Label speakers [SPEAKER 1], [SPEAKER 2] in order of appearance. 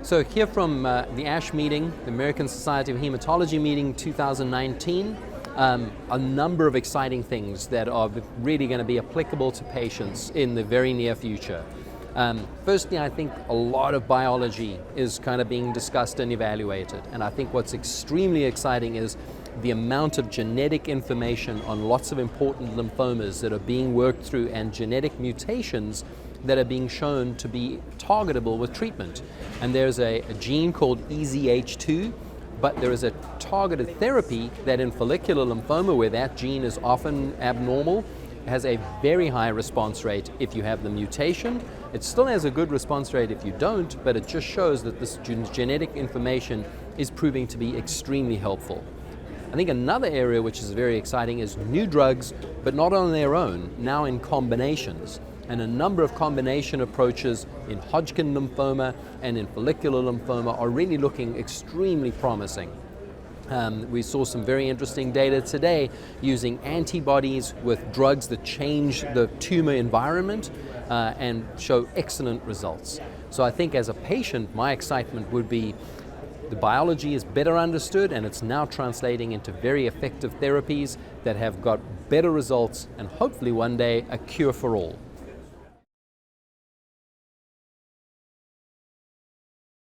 [SPEAKER 1] So here from the ASH meeting, the American Society of Hematology meeting 2019, a number of exciting things that are really going to be applicable to patients in the very near future. Firstly, I think a lot of biology is kind of being discussed and evaluated, and I think what's extremely exciting is the amount of genetic information on lots of important lymphomas that are being worked through and genetic mutations that are being shown to be targetable with treatment. And there's a gene called EZH2, but there is a targeted therapy that in follicular lymphoma, where that gene is often abnormal, has a very high response rate if you have the mutation. It still has a good response rate if you don't, but it just shows that this genetic information is proving to be extremely helpful. I think another area which is very exciting is new drugs, but not on their own, now in combinations. And a number of combination approaches in Hodgkin lymphoma and in follicular lymphoma are really looking extremely promising. We saw some very interesting data today using antibodies with drugs that change the tumor environment and show excellent results. So I think as a patient, my excitement would be the biology is better understood and it's now translating into very effective therapies that have got better results and hopefully one day a cure for all.